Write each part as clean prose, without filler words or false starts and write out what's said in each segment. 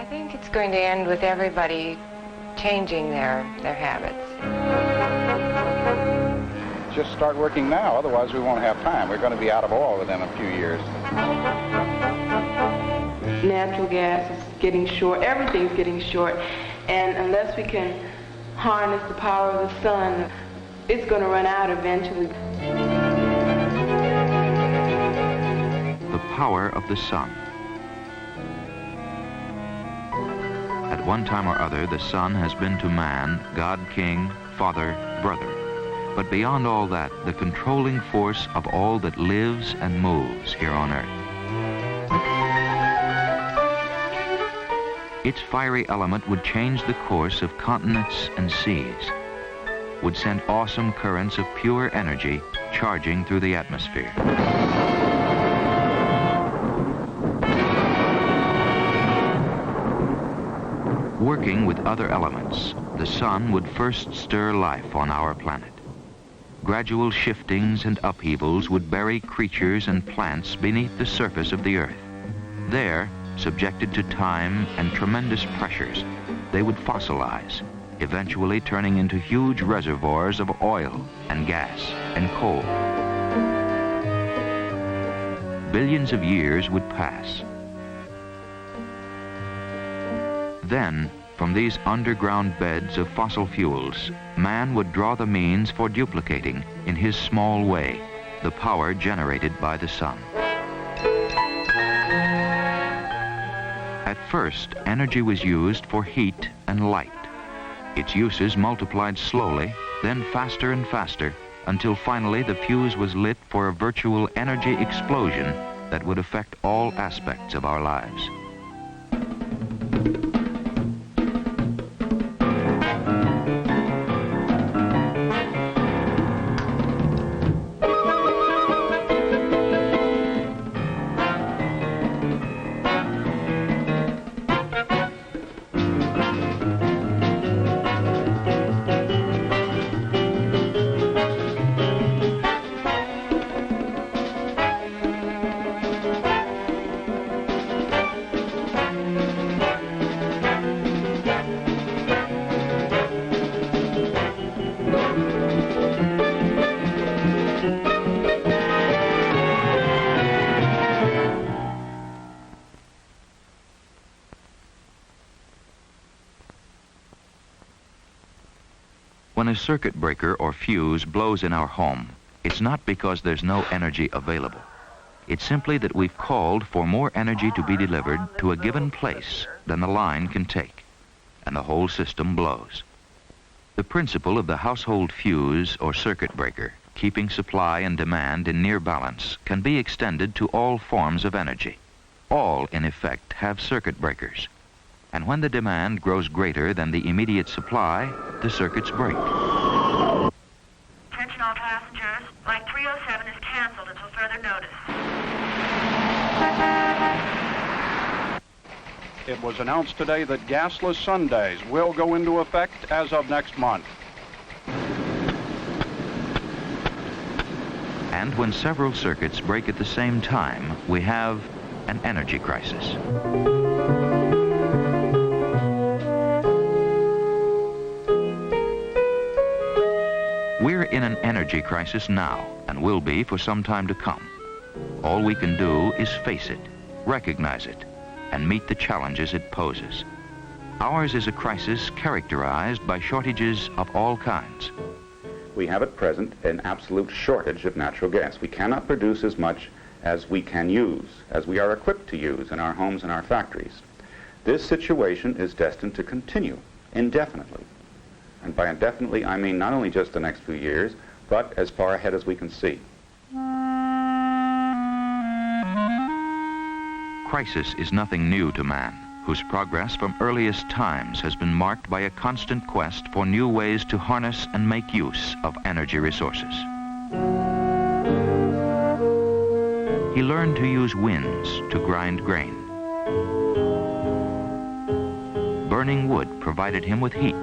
I think it's going to end with everybody changing their habits. Just start working now, otherwise we won't have time. We're going to be out of oil within a few years. Natural gas is getting short, everything's getting short, and unless we can harness the power of the sun, it's going to run out eventually. The power of the sun. At one time or other, the sun has been to man God, King, Father, Brother. But beyond all that, the controlling force of all that lives and moves here on Earth. Its fiery element would change the course of continents and seas, would send awesome currents of pure energy charging through the atmosphere. Working with other elements, the sun would first stir life on our planet. Gradual shiftings and upheavals would bury creatures and plants beneath the surface of the Earth. There, subjected to time and tremendous pressures, they would fossilize, eventually turning into huge reservoirs of oil and gas and coal. Billions of years would pass. Then, from these underground beds of fossil fuels, man would draw the means for duplicating, in his small way, the power generated by the sun. At first, energy was used for heat and light. Its uses multiplied slowly, then faster and faster, until finally the fuse was lit for a virtual energy explosion that would affect all aspects of our lives. When a circuit breaker or fuse blows in our home, it's not because there's no energy available. It's simply that we've called for more energy to be delivered to a given place than the line can take, and the whole system blows. The principle of the household fuse or circuit breaker, keeping supply and demand in near balance, can be extended to all forms of energy. All, in effect, have circuit breakers. And when the demand grows greater than the immediate supply, the circuits break. Attention all passengers. Flight 307 is canceled until further notice. It was announced today that gasless Sundays will go into effect as of next month. And when several circuits break at the same time, we have an energy crisis. We're in an energy crisis now, and will be for some time to come. All we can do is face it, recognize it, and meet the challenges it poses. Ours is a crisis characterized by shortages of all kinds. We have at present an absolute shortage of natural gas. We cannot produce as much as we can use, as we are equipped to use in our homes and our factories. This situation is destined to continue indefinitely. And by indefinitely, I mean not only just the next few years, but as far ahead as we can see. Crisis is nothing new to man, whose progress from earliest times has been marked by a constant quest for new ways to harness and make use of energy resources. He learned to use winds to grind grain. Burning wood provided him with heat.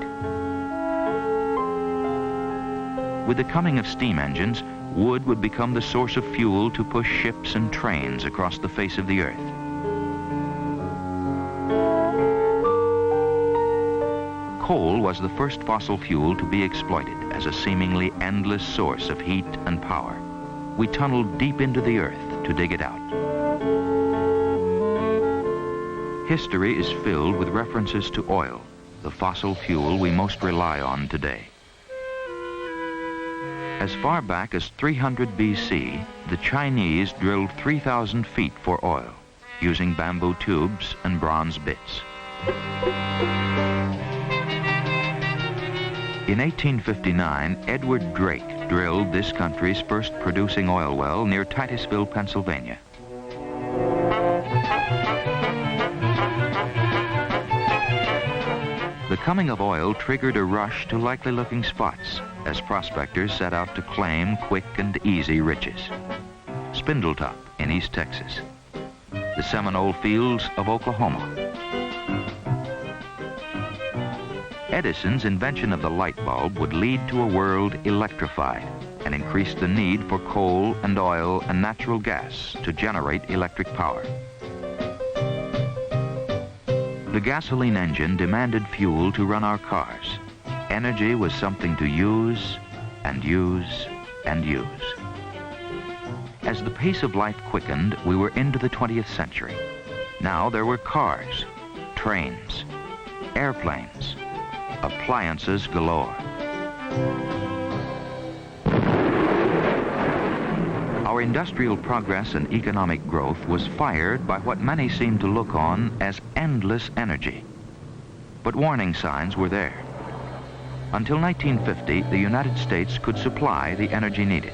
With the coming of steam engines, wood would become the source of fuel to push ships and trains across the face of the earth. Coal was the first fossil fuel to be exploited as a seemingly endless source of heat and power. We tunneled deep into the earth to dig it out. History is filled with references to oil, the fossil fuel we most rely on today. As far back as 300 BC, the Chinese drilled 3,000 feet for oil, using bamboo tubes and bronze bits. In 1859, Edward Drake drilled this country's first producing oil well near Titusville, Pennsylvania. The coming of oil triggered a rush to likely-looking spots as prospectors set out to claim quick and easy riches. Spindletop in East Texas, the Seminole Fields of Oklahoma. Edison's invention of the light bulb would lead to a world electrified and increase the need for coal and oil and natural gas to generate electric power. The gasoline engine demanded fuel to run our cars. Energy was something to use and use and use. As the pace of life quickened, we were into the 20th century. Now there were cars, trains, airplanes, appliances galore. Our industrial progress and economic growth was fired by what many seem to look on as endless energy. But warning signs were there. Until 1950, the United States could supply the energy needed.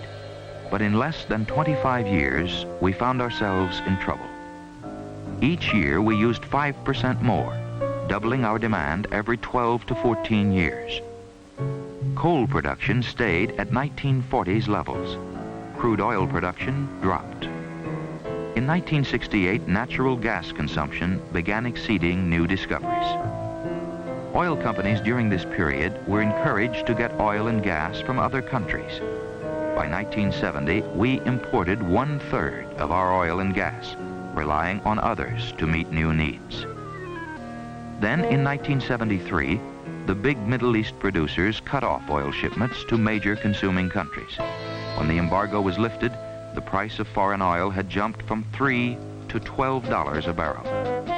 But in less than 25 years, we found ourselves in trouble. Each year, we used 5% more, doubling our demand every 12 to 14 years. Coal production stayed at 1940s levels. Crude oil production dropped. In 1968, natural gas consumption began exceeding new discoveries. Oil companies during this period were encouraged to get oil and gas from other countries. By 1970, we imported 1/3 of our oil and gas, relying on others to meet new needs. Then in 1973, the big Middle East producers cut off oil shipments to major consuming countries. When the embargo was lifted, the price of foreign oil had jumped from $3 to $12 a barrel,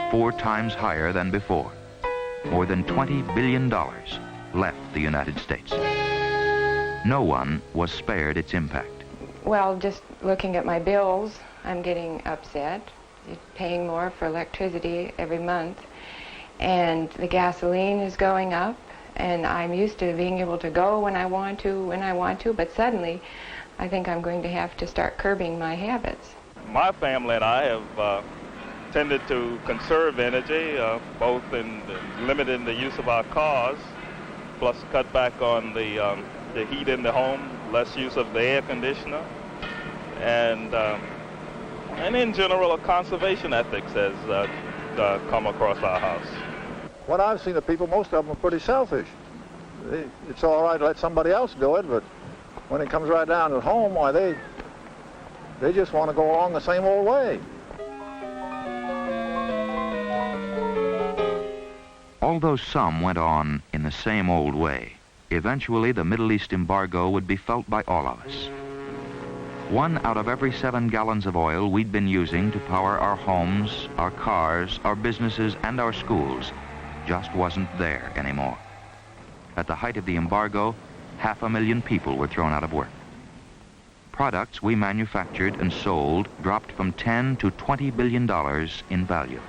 4 times higher than before. More than $20 billion left the United States. No one was spared its impact. Well, just looking at my bills, I'm getting upset. Paying more for electricity every month. And the gasoline is going up. And I'm used to being able to go when I want to, but suddenly I think I'm going to have to start curbing my habits. My family and I have tended to conserve energy, both in limiting the use of our cars, plus cut back on the heat in the home, less use of the air conditioner, and in general, a conservation ethics has come across our house. What I've seen of people, most of them are pretty selfish. It's all right to let somebody else do it, but when it comes right down to home, why, they just want to go along the same old way. Although some went on in the same old way, eventually the Middle East embargo would be felt by all of us. 1 out of every 7 gallons of oil we'd been using to power our homes, our cars, our businesses, and our schools just wasn't there anymore. At the height of the embargo, 500,000 people were thrown out of work. Products we manufactured and sold dropped from $10 to $20 billion in value.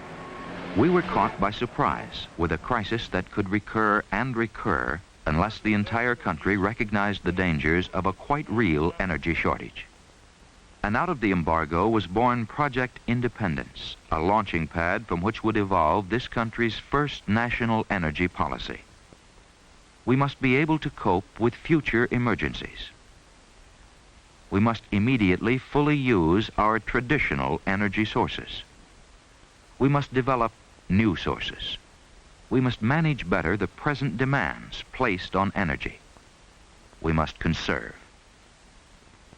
We were caught by surprise with a crisis that could recur and recur unless the entire country recognized the dangers of a quite real energy shortage. And out of the embargo was born Project Independence, a launching pad from which would evolve this country's first national energy policy. We must be able to cope with future emergencies. We must immediately fully use our traditional energy sources. We must develop new sources. We must manage better the present demands placed on energy. We must conserve.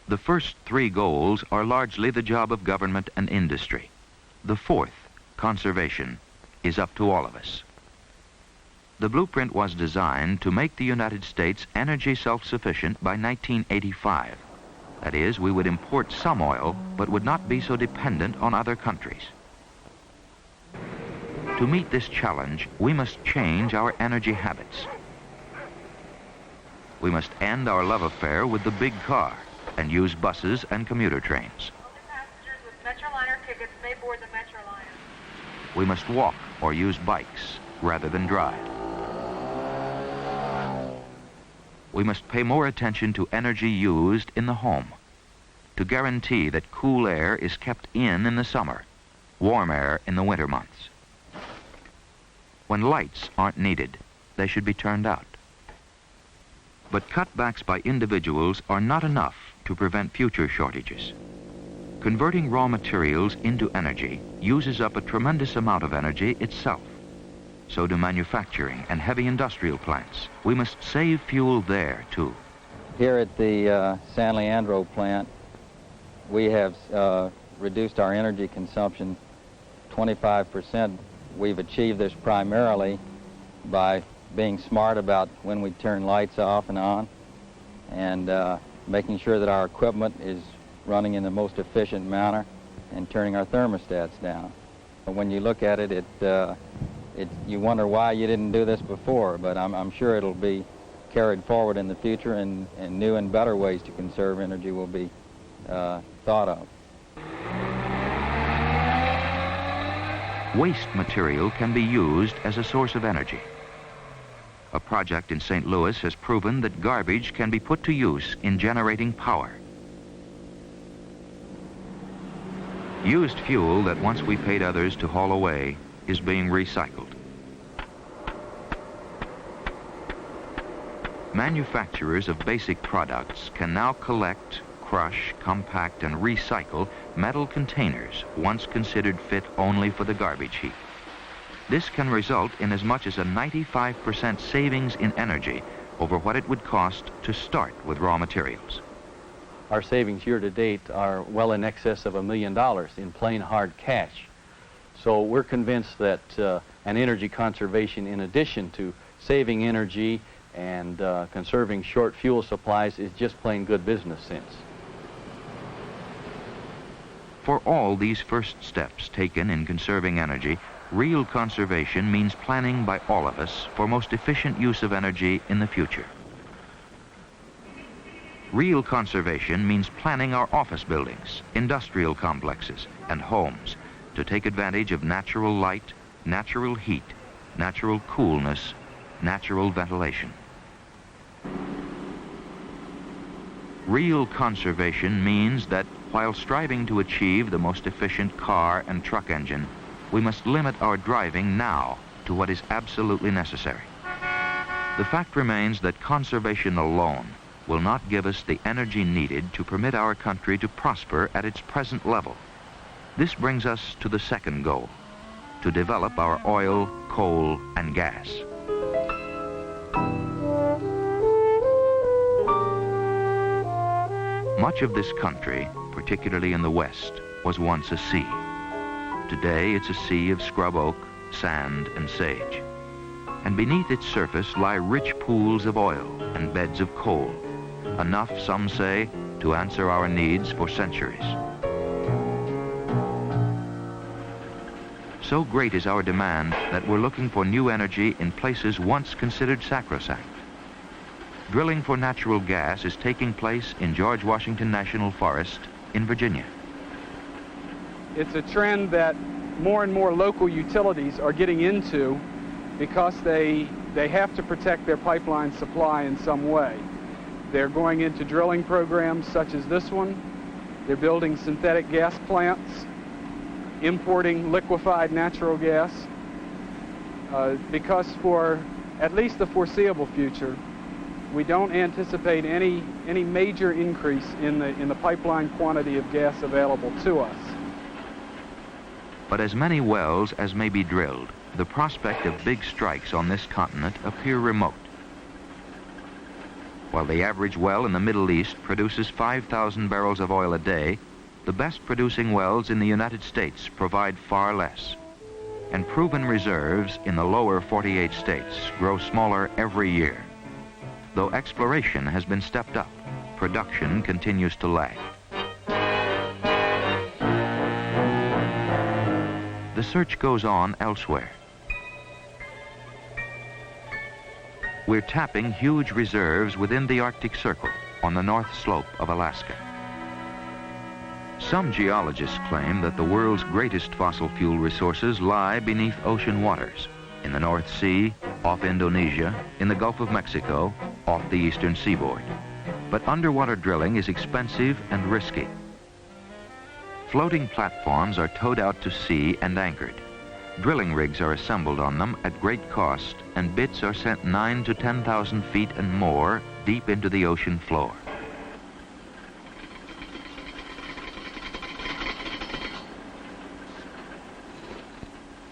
The first 3 goals are largely the job of government and industry. The 4th, conservation, is up to all of us. The blueprint was designed to make the United States energy self-sufficient by 1985. That is, we would import some oil, but would not be so dependent on other countries. To meet this challenge, we must change our energy habits. We must end our love affair with the big car and use buses and commuter trains. Only passengers with Metroliner tickets may board the Metroliner. We must walk or use bikes rather than drive. We must pay more attention to energy used in the home to guarantee that cool air is kept in the summer, warm air in the winter months. When lights aren't needed, they should be turned out. But cutbacks by individuals are not enough to prevent future shortages. Converting raw materials into energy uses up a tremendous amount of energy itself. So do manufacturing and heavy industrial plants. We must save fuel there, too. Here at the San Leandro plant, we have reduced our energy consumption 25%. We've achieved this primarily by being smart about when we turn lights off and on, and making sure that our equipment is running in the most efficient manner, and turning our thermostats down. But when you look at it, you wonder why you didn't do this before, but I'm sure it'll be carried forward in the future, and new and better ways to conserve energy will be thought of. Waste material can be used as a source of energy. A project in St. Louis has proven that garbage can be put to use in generating power. Used fuel that once we paid others to haul away is being recycled. Manufacturers of basic products can now collect, crush, compact, and recycle metal containers once considered fit only for the garbage heap. This can result in as much as a 95% savings in energy over what it would cost to start with raw materials. Our savings year to date are well in excess of $1 million in plain hard cash. So we're convinced that an energy conservation, in addition to saving energy and conserving short fuel supplies, is just plain good business sense. For all these first steps taken in conserving energy, real conservation means planning by all of us for most efficient use of energy in the future. Real conservation means planning our office buildings, industrial complexes, and homes to take advantage of natural light, natural heat, natural coolness, natural ventilation. Real conservation means that while striving to achieve the most efficient car and truck engine, we must limit our driving now to what is absolutely necessary. The fact remains that conservation alone will not give us the energy needed to permit our country to prosper at its present level. This brings us to the second goal, to develop our oil, coal, and gas. Much of this country, particularly in the West, was once a sea. Today it's a sea of scrub oak, sand, and sage. And beneath its surface lie rich pools of oil and beds of coal, enough, some say, to answer our needs for centuries. So great is our demand that we're looking for new energy in places once considered sacrosanct. Drilling for natural gas is taking place in George Washington National Forest in Virginia. It's a trend that more and more local utilities are getting into because they have to protect their pipeline supply in some way. They're going into drilling programs such as this one. They're building synthetic gas plants, importing liquefied natural gas, because for at least the foreseeable future, we don't anticipate any major increase in the pipeline quantity of gas available to us. But as many wells as may be drilled, the prospect of big strikes on this continent appear remote. While the average well in the Middle East produces 5,000 barrels of oil a day, the best producing wells in the United States provide far less. and proven reserves in the lower 48 states grow smaller every year. Though exploration has been stepped up, production continues to lag. The search goes on elsewhere. We're tapping huge reserves within the Arctic Circle on the north slope of Alaska. Some geologists claim that the world's greatest fossil fuel resources lie beneath ocean waters, in the North Sea, off Indonesia, in the Gulf of Mexico, off the eastern seaboard. But underwater drilling is expensive and risky. Floating platforms are towed out to sea and anchored. Drilling rigs are assembled on them at great cost, and bits are sent 9,000 to 10,000 feet and more deep into the ocean floor.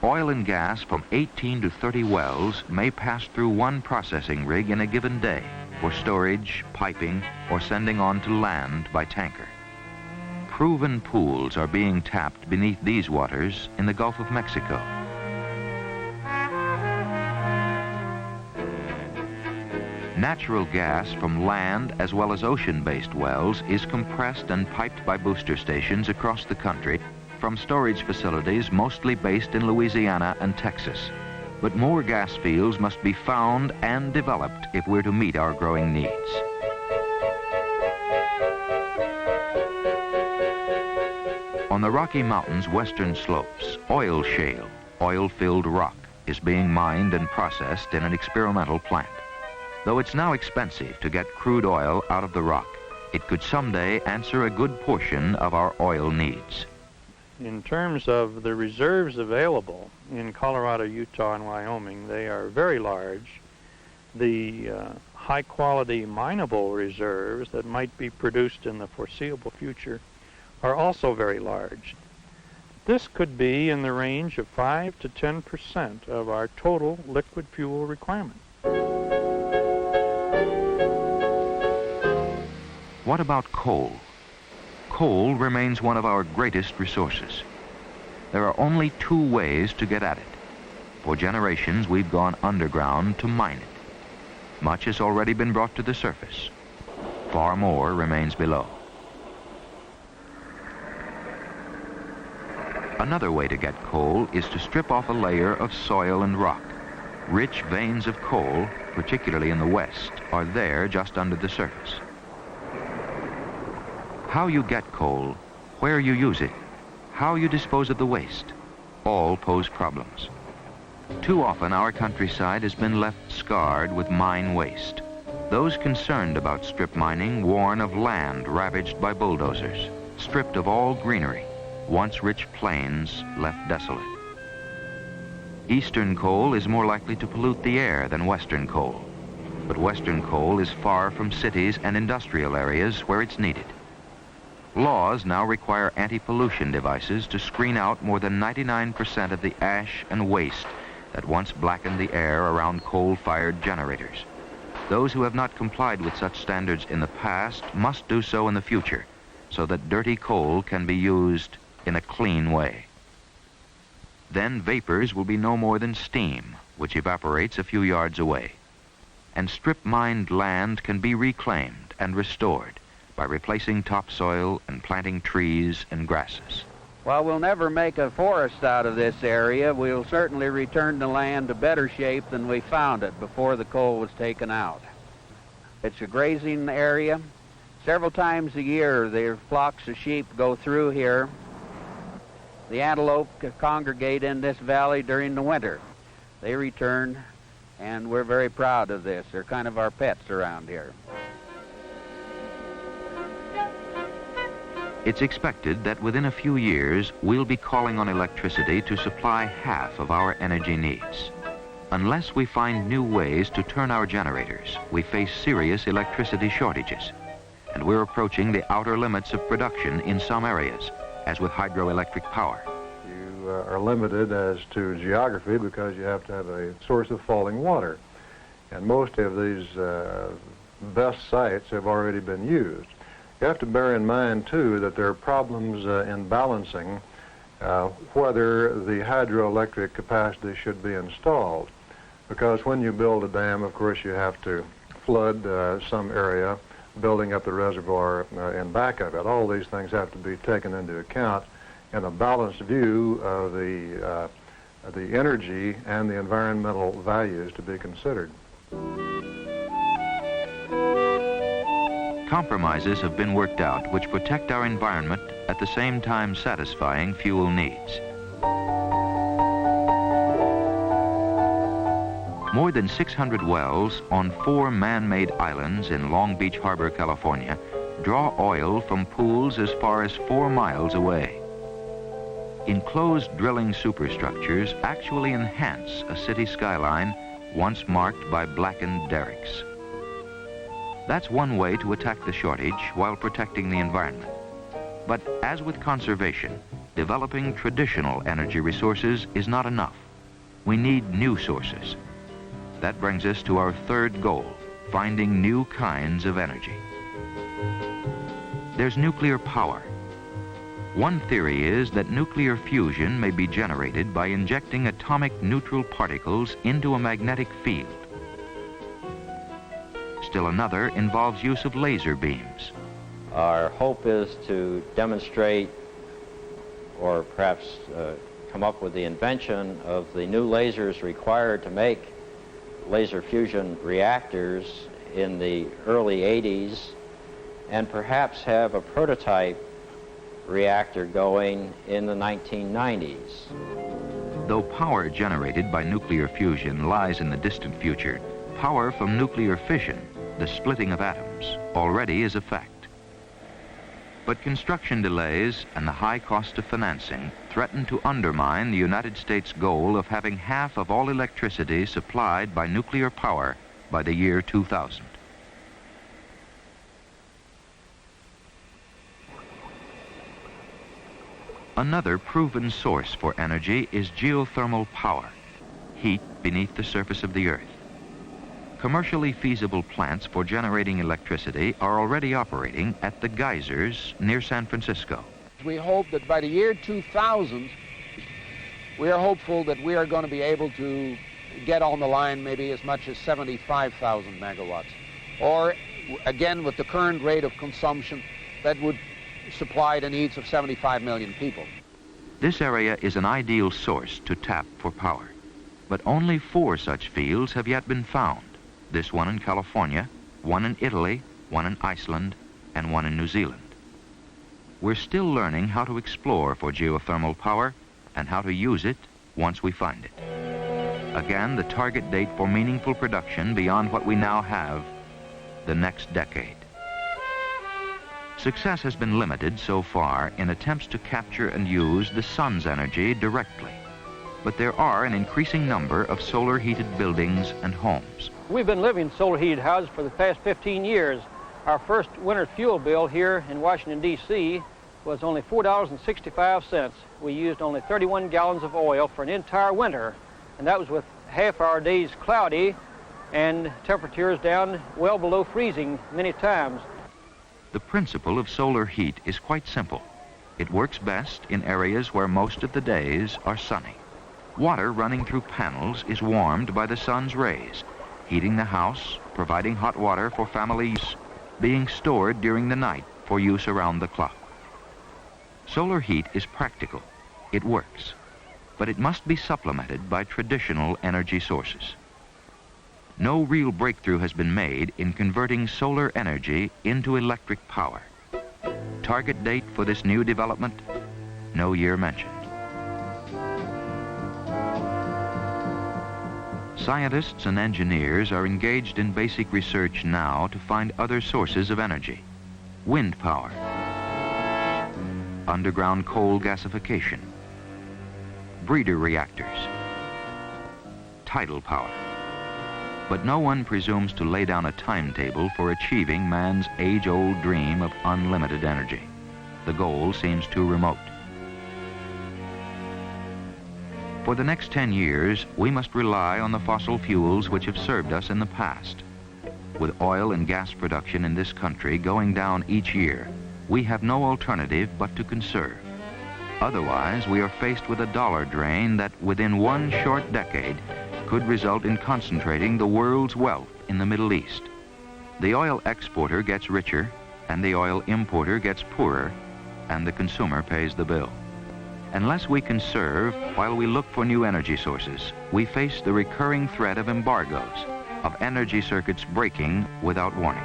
Oil and gas from 18 to 30 wells may pass through one processing rig in a given day for storage, piping, or sending on to land by tanker. Proven pools are being tapped beneath these waters in the Gulf of Mexico. Natural gas from land as well as ocean-based wells is compressed and piped by booster stations across the country from storage facilities mostly based in Louisiana and Texas. But more gas fields must be found and developed if we're to meet our growing needs. On the Rocky Mountains' western slopes, oil shale, oil-filled rock, is being mined and processed in an experimental plant. Though it's now expensive to get crude oil out of the rock, it could someday answer a good portion of our oil needs. In terms of the reserves available in Colorado, Utah, and Wyoming, they are very large. The high-quality mineable reserves that might be produced in the foreseeable future are also very large. This could be in the range of 5 to 10% of our total liquid fuel requirement. What about coal? Coal remains one of our greatest resources. There are only two ways to get at it. For generations, we've gone underground to mine it. Much has already been brought to the surface. Far more remains below. Another way to get coal is to strip off a layer of soil and rock. Rich veins of coal, particularly in the west, are there just under the surface. How you get coal, where you use it, how you dispose of the waste, all pose problems. Too often our countryside has been left scarred with mine waste. Those concerned about strip mining warn of land ravaged by bulldozers, stripped of all greenery, once rich plains left desolate. Eastern coal is more likely to pollute the air than western coal, but western coal is far from cities and industrial areas where it's needed. Laws now require anti-pollution devices to screen out more than 99% of the ash and waste that once blackened the air around coal-fired generators. Those who have not complied with such standards in the past must do so in the future, so that dirty coal can be used in a clean way. Then vapors will be no more than steam, which evaporates a few yards away. And strip-mined land can be reclaimed and restored by replacing topsoil and planting trees and grasses. While we'll never make a forest out of this area, we'll certainly return the land to better shape than we found it before the coal was taken out. It's a grazing area. Several times a year, the flocks of sheep go through here. The antelope congregate in this valley during the winter. They return, and we're very proud of this. They're kind of our pets around here. It's expected that within a few years, we'll be calling on electricity to supply half of our energy needs. Unless we find new ways to turn our generators, we face serious electricity shortages. And we're approaching the outer limits of production in some areas, as with hydroelectric power. You are limited as to geography because you have to have a source of falling water. And most of these best sites have already been used. You have to bear in mind, too, that there are problems in balancing whether the hydroelectric capacity should be installed. Because when you build a dam, of course, you have to flood some area, building up the reservoir in back of it. All these things have to be taken into account in a balanced view of the energy and the environmental values to be considered. Compromises have been worked out which protect our environment at the same time satisfying fuel needs. More than 600 wells on 4 man-made islands in Long Beach Harbor, California, draw oil from pools as far as 4 miles away. Enclosed drilling superstructures actually enhance a city skyline once marked by blackened derricks. That's one way to attack the shortage while protecting the environment. But as with conservation, developing traditional energy resources is not enough. We need new sources. That brings us to our third goal, finding new kinds of energy. There's nuclear power. One theory is that nuclear fusion may be generated by injecting atomic neutral particles into a magnetic field. Still another involves use of laser beams. Our hope is to demonstrate, or perhaps come up with the invention of the new lasers required to make laser fusion reactors in the early 80s, and perhaps have a prototype reactor going in the 1990s. Though power generated by nuclear fusion lies in the distant future, power from nuclear fission, the splitting of atoms, already is a fact. But construction delays and the high cost of financing threaten to undermine the United States goal of having half of all electricity supplied by nuclear power by the year 2000. Another proven source for energy is geothermal power, heat beneath the surface of the earth. Commercially feasible plants for generating electricity are already operating at the geysers near San Francisco. We hope that by the year 2000, we are hopeful that we are going to be able to get on the line maybe as much as 75,000 megawatts. Or, again, with the current rate of consumption, that would supply the needs of 75 million people. This area is an ideal source to tap for power, but only 4 such fields have yet been found. This one in California, one in Italy, one in Iceland, and one in New Zealand. We're still learning how to explore for geothermal power and how to use it once we find it. Again, the target date for meaningful production beyond what we now have, the next decade. Success has been limited so far in attempts to capture and use the sun's energy directly. But there are an increasing number of solar-heated buildings and homes. We've been living in solar-heated houses for the past 15 years. Our first winter fuel bill here in Washington, D.C. was only $4.65. We used only 31 gallons of oil for an entire winter, and that was with half our days cloudy and temperatures down well below freezing many times. The principle of solar heat is quite simple. It works best in areas where most of the days are sunny. Water running through panels is warmed by the sun's rays, heating the house, providing hot water for family use, being stored during the night for use around the clock. Solar heat is practical. It works. But it must be supplemented by traditional energy sources. No real breakthrough has been made in converting solar energy into electric power. Target date for this new development? No year mentioned. Scientists and engineers are engaged in basic research now to find other sources of energy. Wind power, underground coal gasification, breeder reactors, tidal power. But no one presumes to lay down a timetable for achieving man's age-old dream of unlimited energy. The goal seems too remote. For the next 10 years, we must rely on the fossil fuels which have served us in the past. With oil and gas production in this country going down each year, we have no alternative but to conserve. Otherwise, we are faced with a dollar drain that within one short decade could result in concentrating the world's wealth in the Middle East. The oil exporter gets richer, and the oil importer gets poorer, and the consumer pays the bill. Unless we conserve while we look for new energy sources, we face the recurring threat of embargoes, of energy circuits breaking without warning.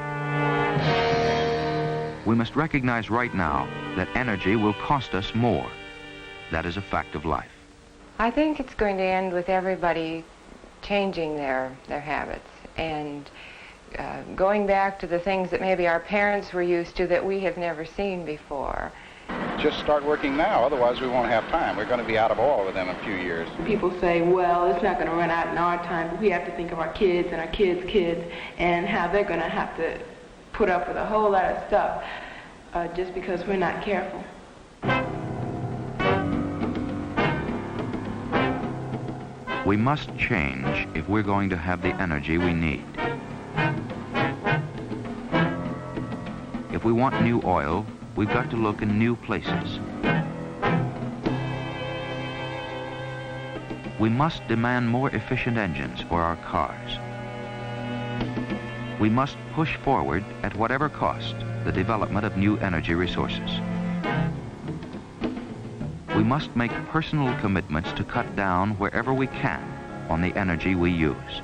We must recognize right now that energy will cost us more. That is a fact of life. I think it's going to end with everybody changing their habits and going back to the things that maybe our parents were used to that we have never seen before. Just start working now, otherwise we won't have time. We're going to be out of oil within a few years. People say, well, it's not going to run out in our time, but we have to think of our kids and our kids' kids and how they're going to have to put up with a whole lot of stuff just because we're not careful. We must change if we're going to have the energy we need. If we want new oil, we've got to look in new places. We must demand more efficient engines for our cars. We must push forward, at whatever cost, the development of new energy resources. We must make personal commitments to cut down wherever we can on the energy we use.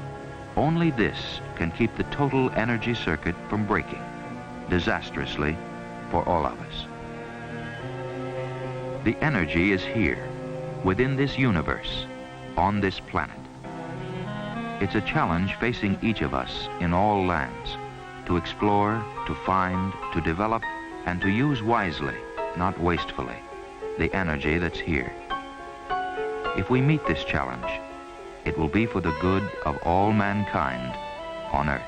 Only this can keep the total energy circuit from breaking, disastrously, for all of us. The energy is here, within this universe, on this planet. It's a challenge facing each of us in all lands, to explore, to find, to develop, and to use wisely, not wastefully, the energy that's here. If we meet this challenge, it will be for the good of all mankind on Earth.